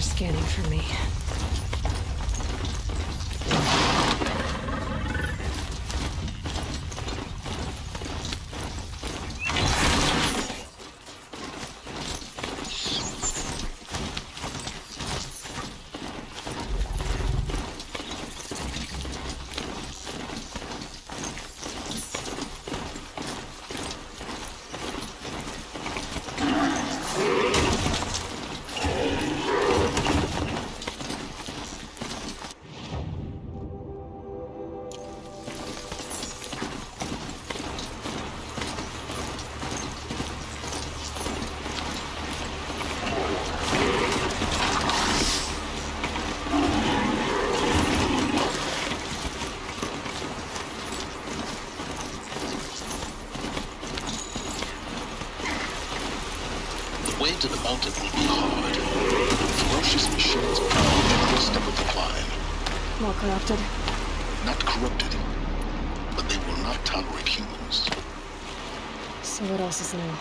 scanning for me. The way to the mountain will be hard. Ferocious machines prowl every step of the climb. Well corrupted. Not corrupted, but they will not tolerate humans. So what else is new?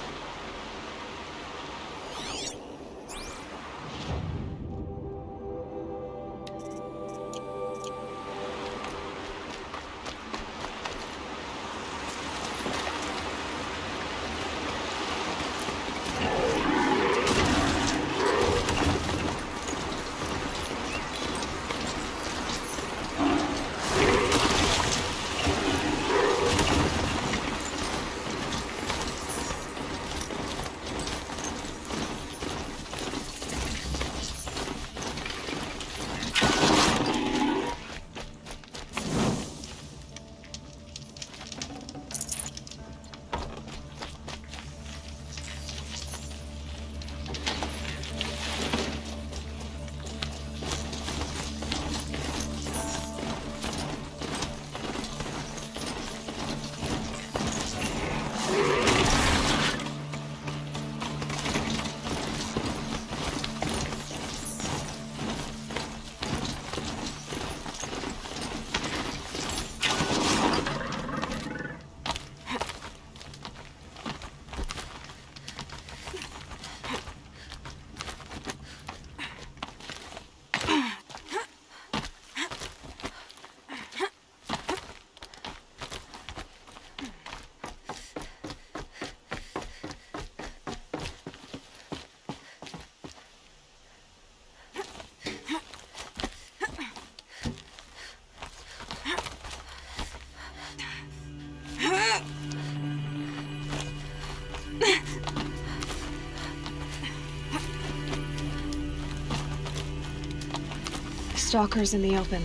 Stalkers in the open.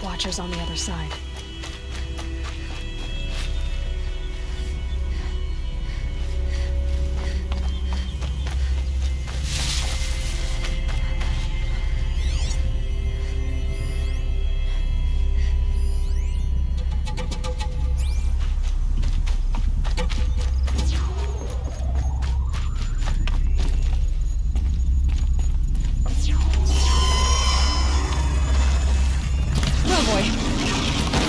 Watchers on the other side. Oh boy.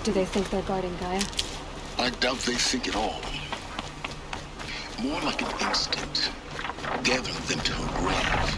do they think they're guarding Gaia? I doubt they think at all. More like an instinct, gathering them to her grave.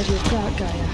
You've got Gaia.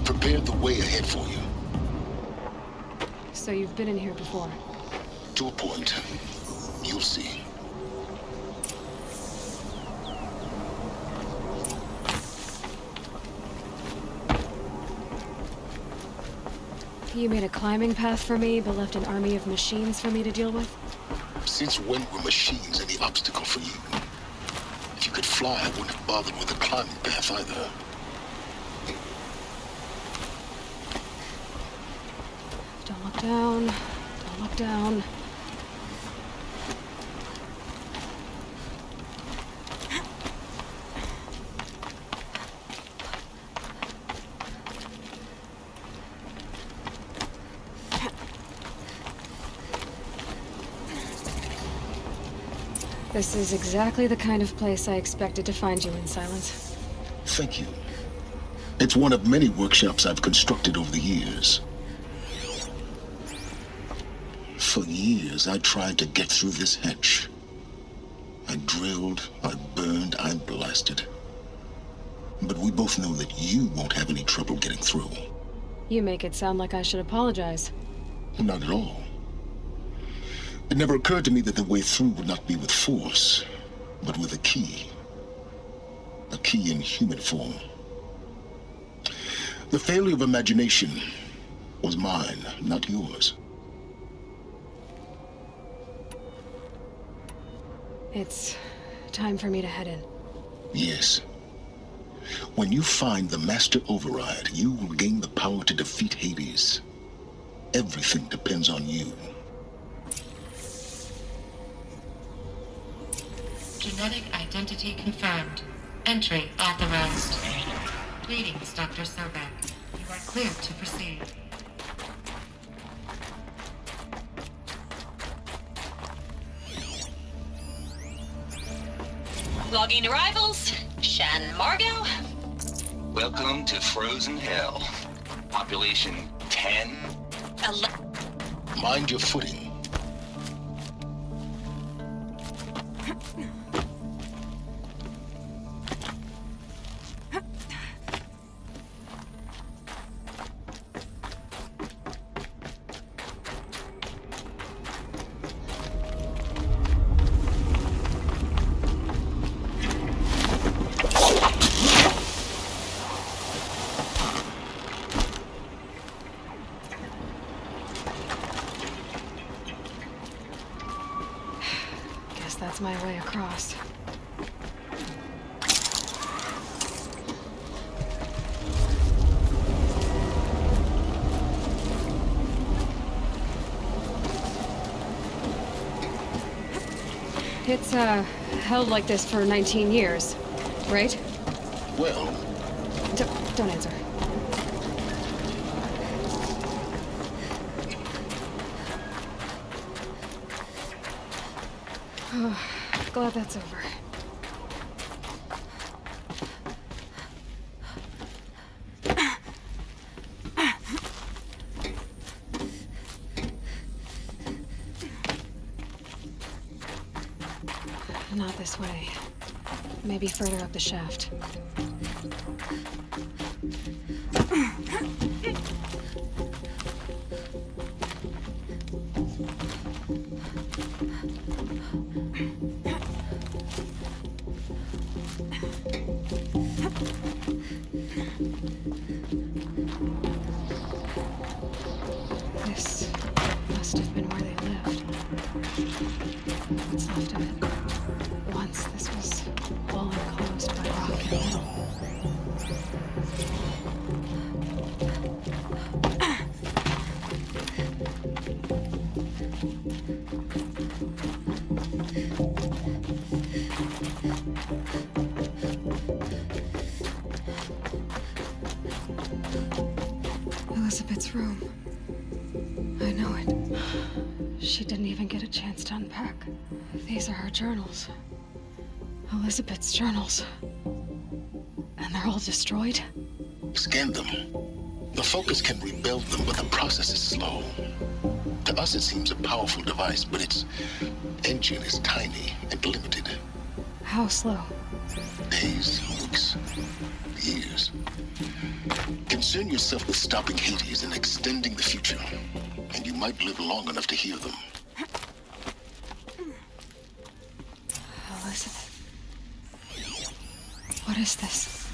Prepared the way ahead for you. So you've been in here before? To a point. You'll see. You made a climbing path for me, but left an army of machines for me to deal with? Since when were machines any obstacle for you? If you could fly, I wouldn't have bothered with the climbing path either. Don't look down. Don't look down. This is exactly the kind of place I expected to find you in, Silence. Thank you. It's one of many workshops I've constructed over the years. For years, I tried to get through this hatch. I drilled, I burned, I blasted. But we both know that you won't have any trouble getting through. You make it sound like I should apologize. Not at all. It never occurred to me that the way through would not be with force, but with a key. A key in human form. The failure of imagination was mine, not yours. It's time for me to head in. Yes. When you find the Master Override, you will gain the power to defeat Hades. Everything depends on you. Genetic identity confirmed. Entry authorized. Greetings, Dr. Sobek. You are cleared to proceed. Logging arrivals. Shan Margot. Welcome to Frozen Hell. Population 10. Mind your footing. That's my way across. It's, held like this for 19 years, right? Well, Don't answer. Glad that's over. Not this way. Maybe further up the shaft. This must have been where they lived. What's left of it. Once this was all enclosed by rock and metal. Elizabeth's room. I know it. She didn't even get a chance to unpack. These are her journals. Elizabeth's journals. And they're all destroyed? scan them. The Focus can rebuild them, but the process is slow. To us, it seems a powerful device, but its engine is tiny and limited. How slow? Days, weeks, years. Concern yourself with stopping Hades and extending the future, and you might live long enough to hear them. Elizabeth. What is this?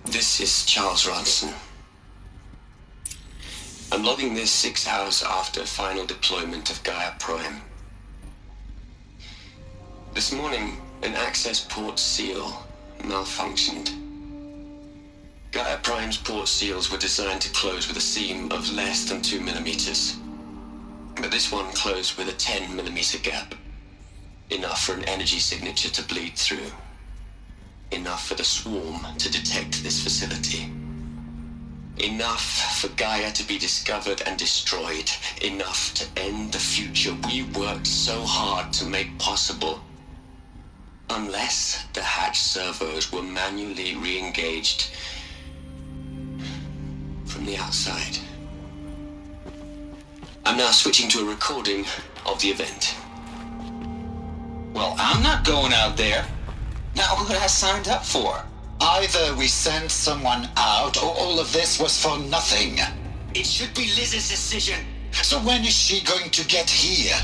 This is Charles Ronson. I'm logging this 6 hours after final deployment of Gaia Prime. This morning, an access port seal malfunctioned. Gaia Prime's port seals were designed to close with a seam of less than 2 millimeters. But this one closed with a 10 millimeter gap. Enough for an energy signature to bleed through. Enough for the swarm to detect this facility. Enough for Gaia to be discovered and destroyed. Enough to end the future we worked so hard to make possible. Unless the hatch servos were manually re-engaged from the outside. I'm now switching to a recording of the event. Well, I'm not going out there. Not what I signed up for. Either we send someone out, or all of this was for nothing. It should be Liz's decision. So when is she going to get here?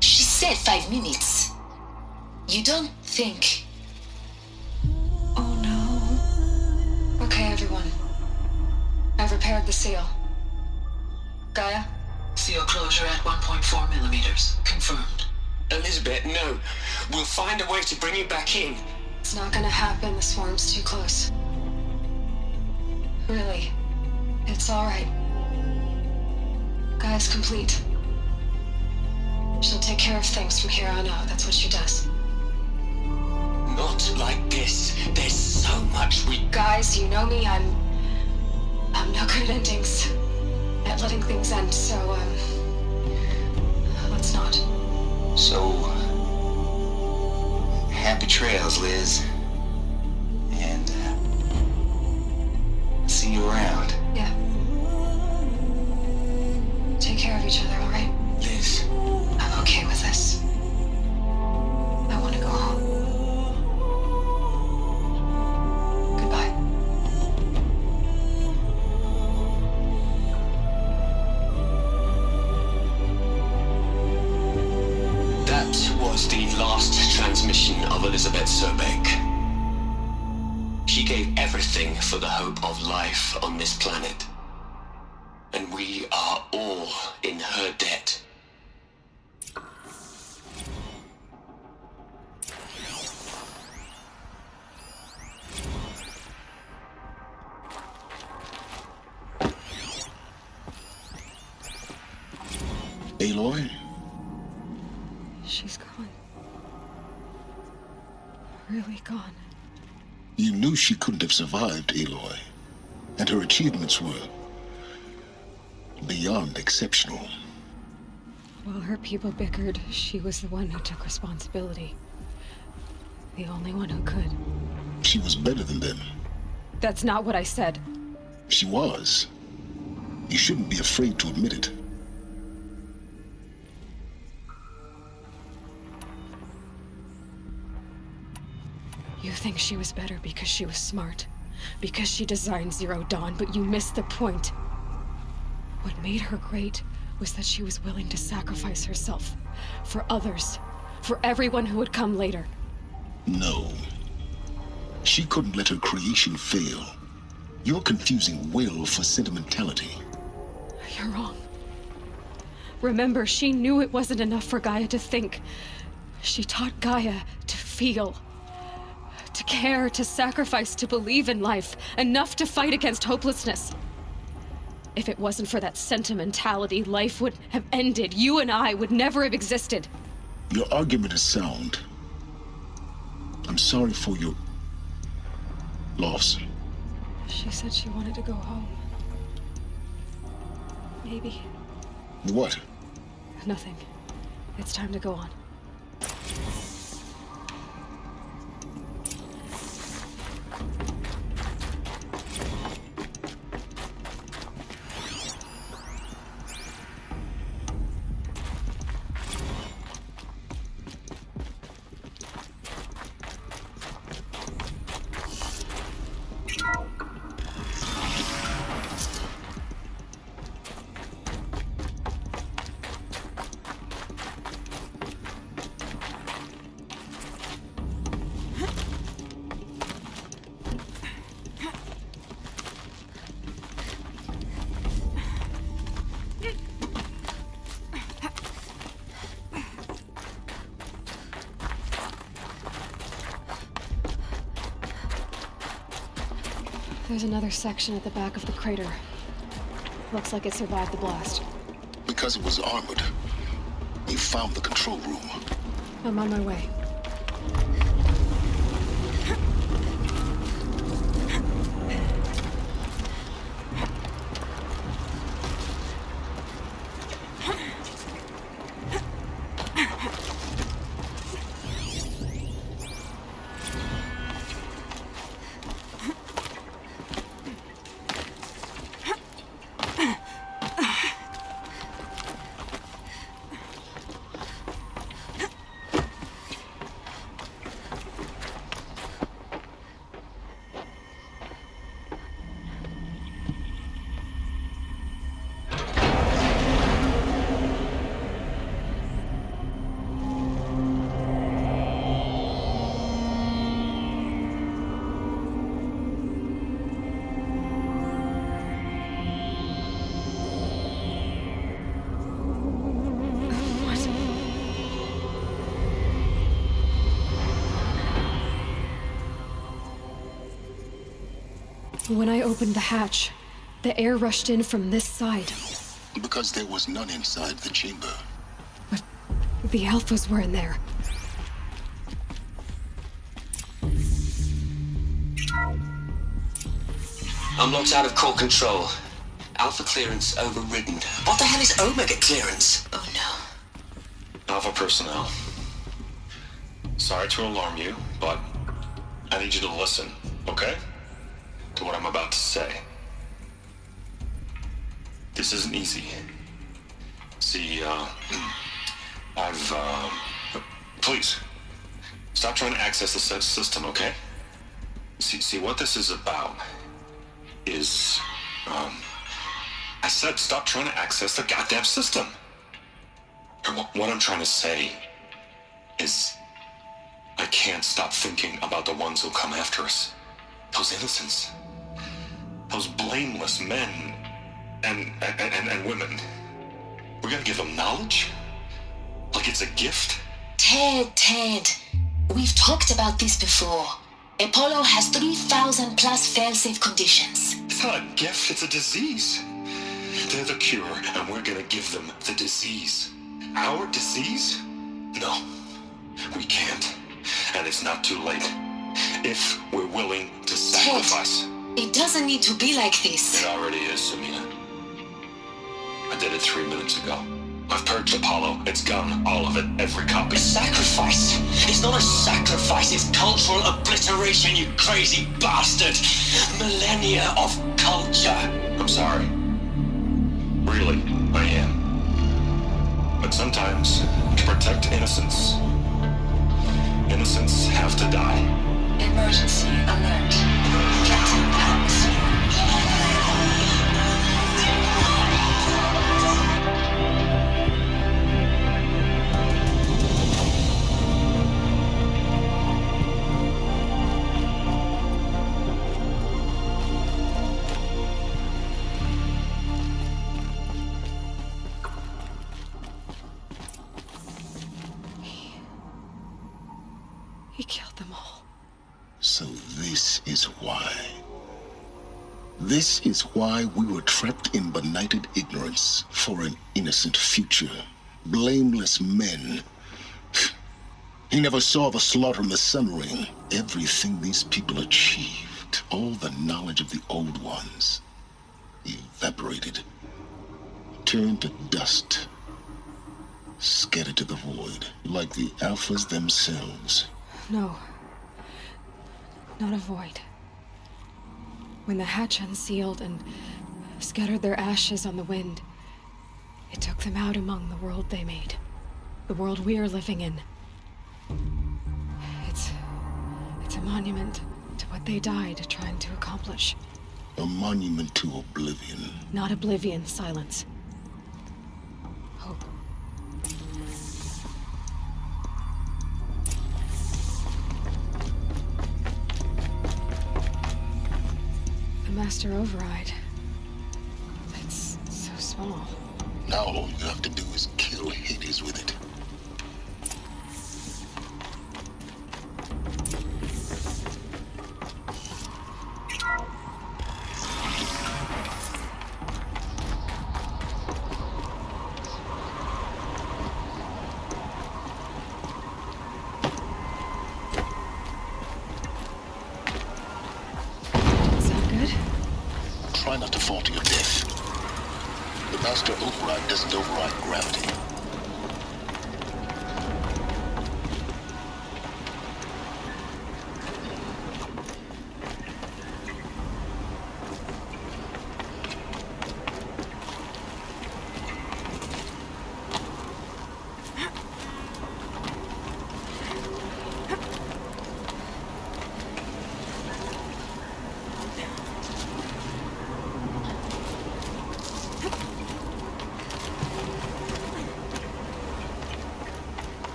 She said 5 minutes. You don't think... Oh no. Okay, everyone. I've repaired the seal. Gaia? Seal closure at 1.4 millimeters. Confirmed. Elizabeth, no. We'll find a way to bring you back in. It's not gonna happen. The swarm's too close. Really. It's alright. Gaia's complete. She'll take care of things from here on out. That's what she does. Not like this. There's so much we... Guys, you know me. I'm no good at endings. At letting things end, so, let's not. So, happy trails, Liz. And, see you around. Yeah. Take care of each other, alright? Liz. I'm okay with this. I want to go home. Goodbye. That was the last transmission of Elizabeth Sobeck. She gave everything for the hope of life on this planet. And we are all in her debt. Aloy? She's gone. Really gone. You knew she couldn't have survived, Aloy. And her achievements were beyond exceptional. While her people bickered, she was the one who took responsibility. The only one who could. She was better than them. That's not what I said. She was. You shouldn't be afraid to admit it. You think she was better because she was smart, because she designed Zero Dawn, but you missed the point. What made her great was that she was willing to sacrifice herself for others, for everyone who would come later. No. She couldn't let her creation fail. You're confusing will for sentimentality. You're wrong. Remember, she knew it wasn't enough for Gaia to think. She taught Gaia to feel. To care, to sacrifice, to believe in life, enough to fight against hopelessness. If it wasn't for that sentimentality, life would have ended. You and I would never have existed. Your argument is sound. I'm sorry for your loss. She said she wanted to go home. Maybe. What? Nothing. It's time to go on. There's another section at the back of the crater. Looks like it survived the blast. Because it was armored. You found the control room. I'm on my way. When I opened the hatch, the air rushed in from this side. Because there was none inside the chamber. But the Alphas were in there. I'm locked out of core control. Alpha clearance overridden. What the hell is Omega clearance? Oh no. Alpha personnel. Sorry to alarm you, but I need you to listen, okay? To what I'm about to say. This isn't easy. See, please, stop trying to access the system, okay? See, what this is about is, I said stop trying to access the goddamn system. And what I'm trying to say is, I can't stop thinking about the ones who'll come after us. Those innocents. Those blameless men and women. We're gonna give them knowledge? Like it's a gift? Ted. We've talked about this before. Apollo has 3,000 plus fail-safe conditions. It's not a gift, it's a disease. They're the cure, and we're gonna give them the disease. Our disease? No, we can't. And it's not too late. If we're willing to sacrifice. Ted, it doesn't need to be like this. It already is, Samina. I did it 3 minutes ago. I've purged Apollo. It's gone. All of it. Every copy. A sacrifice? It's not a sacrifice, it's cultural obliteration, you crazy bastard! Millennia of culture! I'm sorry. Really, I am. But sometimes, to protect innocence, innocents have to die. Emergency alert. Captain Alex. He killed them all. So this is why. This is why we were trapped in benighted ignorance for an innocent future. Blameless men. He never saw the slaughter in the Sun Ring. Everything these people achieved, all the knowledge of the old ones, evaporated, turned to dust, scattered to the void, like the Alphas themselves. No. Not a void. When the hatch unsealed and scattered their ashes on the wind, it took them out among the world they made. The world we are living in. It's a monument to what they died trying to accomplish. A monument to oblivion. Not oblivion, silence. Hope. The Master Override. It's so small. Now all you have to do is kill Hades with it. try not to fall to your death. The master override doesn't override gravity.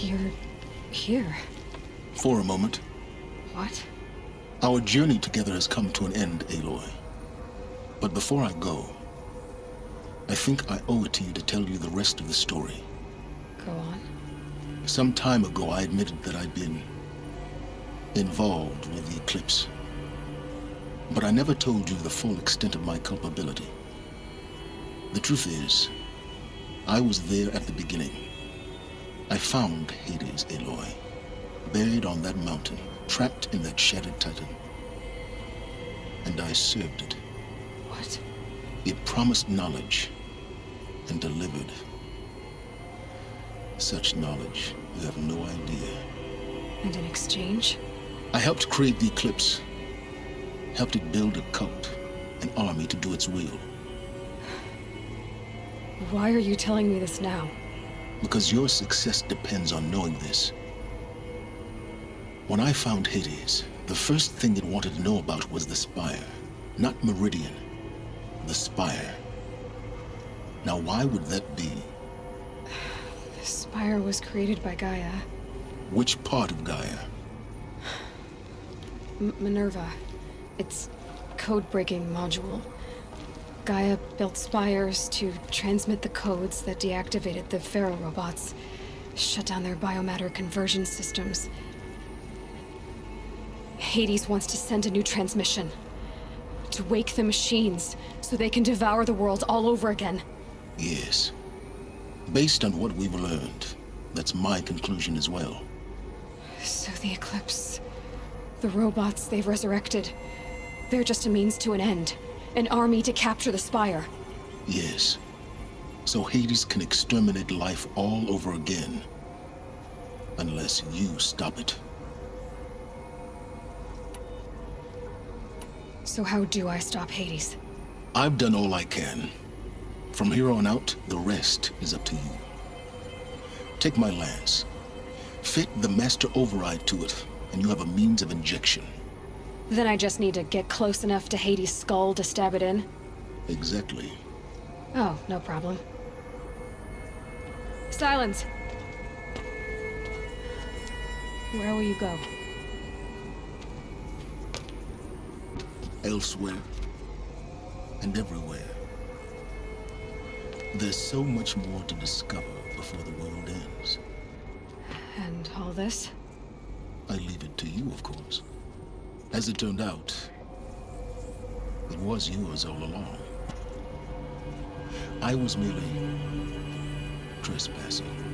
You're here. For a moment. What? Our journey together has come to an end, Aloy. But before I go, I think I owe it to you to tell you the rest of the story. Go on. Some time ago, I admitted that I'd been involved with the eclipse. But I never told you the full extent of my culpability. The truth is, I was there at the beginning. I found Hades, Aloy, buried on that mountain, trapped in that shattered titan. And I served it. What? It promised knowledge and delivered. Such knowledge, you have no idea. And in exchange? I helped create the eclipse. Helped it build a cult, an army to do its will. Why are you telling me this now? Because your success depends on knowing this. When I found Hades, the first thing it wanted to know about was the Spire. Not Meridian. The Spire. Now why would that be? The Spire was created by Gaia. Which part of Gaia? Minerva. Its code-breaking module. Gaia built spires to transmit the codes that deactivated the Pharaoh robots, shut down their biomatter conversion systems. Hades wants to send a new transmission. To wake the machines, so they can devour the world all over again. Yes. Based on what we've learned, that's my conclusion as well. So the Eclipse, the robots they've resurrected, they're just a means to an end. An army to capture the Spire. Yes. So Hades can exterminate life all over again. Unless you stop it. So how do I stop Hades? I've done all I can. From here on out, the rest is up to you. Take my lance. Fit the master override to it, and you have a means of injection. Then I just need to get close enough to Hades' skull to stab it in? Exactly. Oh, no problem. Silence! Where will you go? Elsewhere. And everywhere. There's so much more to discover before the world ends. And all this? I leave it to you, of course. As it turned out, it was yours all along. I was merely trespassing.